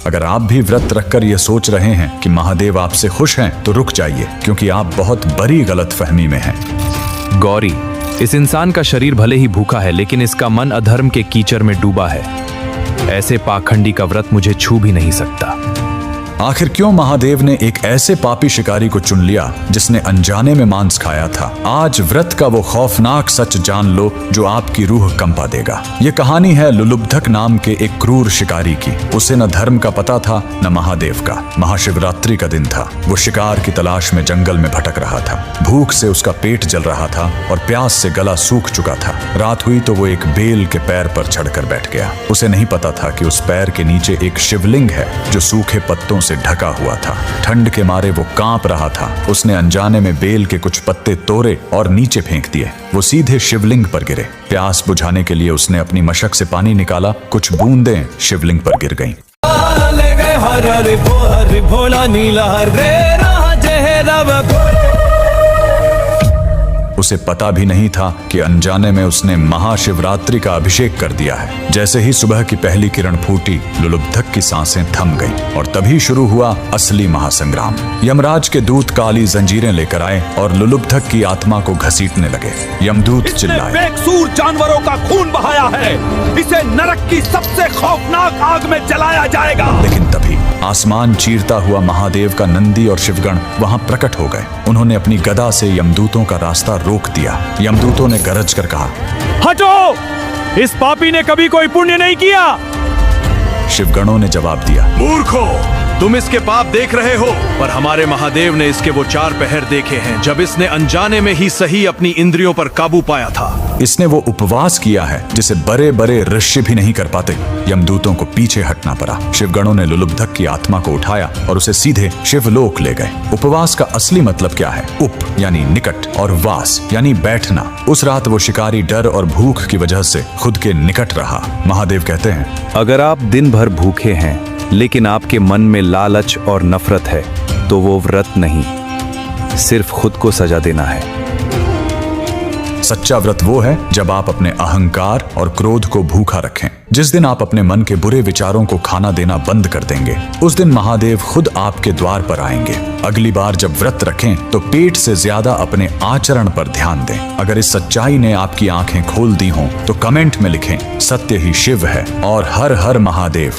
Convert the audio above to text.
अगर आप भी व्रत रखकर ये सोच रहे हैं कि महादेव आपसे खुश हैं, तो रुक जाइए, क्योंकि आप बहुत बड़ी गलतफहमी में हैं। गौरी, इस इंसान का शरीर भले ही भूखा है, लेकिन इसका मन अधर्म के कीचड़ में डूबा है। ऐसे पाखंडी का व्रत मुझे छू भी नहीं सकता। आखिर क्यों महादेव ने एक ऐसे पापी शिकारी को चुन लिया जिसने अनजाने में मांस खाया था? आज व्रत का वो खौफनाक सच जान लो जो आपकी रूह कंपा देगा। ये कहानी है लुलुब्धक नाम के एक क्रूर शिकारी की। उसे न धर्म का पता था न महादेव का। महाशिवरात्रि का दिन था। वो शिकार की तलाश में जंगल में भटक रहा था। भूख से उसका पेट जल रहा था और प्यास से गला सूख चुका था। रात हुई तो वो एक बेल के पैर पर चढ़कर बैठ गया। उसे नहीं पता था कि उस पैर के नीचे एक शिवलिंग है जो सूखे पत्तों से ढका हुआ था। ठंड के मारे वो कांप रहा था। उसने अनजाने में बेल के कुछ पत्ते तोड़े और नीचे फेंक दिए। वो सीधे शिवलिंग पर गिरे। प्यास बुझाने के लिए उसने अपनी मशक से पानी निकाला। कुछ बूंदें शिवलिंग पर गिर गईं। उसे पता भी नहीं था कि अनजाने में उसने महाशिवरात्रि का अभिषेक कर दिया है। जैसे ही सुबह की पहली किरण फूटी, लुलुब्धक की सांसें थम गईं और तभी शुरू हुआ असली महासंग्राम। यमराज के दूत काली जंजीरें लेकर आए और लुलुब्धक की आत्मा को घसीटने लगे। यमदूत चिल्लाए, बेकसूर जानवरों का खून बहाया है, इसे नरक की सबसे खौफनाक आग में जलाया जाएगा। लेकिन तभी आसमान चीरता हुआ महादेव का नंदी और शिवगण वहां प्रकट हो गए। उन्होंने अपनी गदा से यमदूतों का रास्ता रोक दिया। यमदूतों ने गरज कर कहा, हटो, इस पापी ने कभी कोई पुण्य नहीं किया। शिवगणों ने जवाब दिया, मूर्खो, तुम इसके पाप देख रहे हो, पर हमारे महादेव ने इसके वो 4 पहर देखे हैं जब इसने अनजाने में ही सही अपनी इंद्रियों पर काबू पाया था। इसने वो उपवास किया है जिसे बड़े बड़े ऋषि भी नहीं कर पाते। यमदूतों को पीछे हटना पड़ा। शिवगणों ने लुलुब्धक की आत्मा को उठाया और उसे सीधे शिवलोक ले गए। उपवास का असली मतलब क्या है? उप यानी निकट और वास यानी बैठना। उस रात वो शिकारी डर और भूख की वजह से खुद के निकट रहा। महादेव कहते हैं, अगर आप दिन भर भूखे हैं लेकिन आपके मन में लालच और नफरत है, तो वो व्रत नहीं, सिर्फ खुद को सजा देना है। सच्चा व्रत वो है जब आप अपने अहंकार और क्रोध को भूखा रखें। जिस दिन आप अपने मन के बुरे विचारों को खाना देना बंद कर देंगे, उस दिन महादेव खुद आपके द्वार पर आएंगे। अगली बार जब व्रत रखें तो पेट से ज्यादा अपने आचरण पर ध्यान दें। अगर इस सच्चाई ने आपकी आंखें खोल दी हों तो कमेंट में लिखें, सत्य ही शिव है और हर हर महादेव।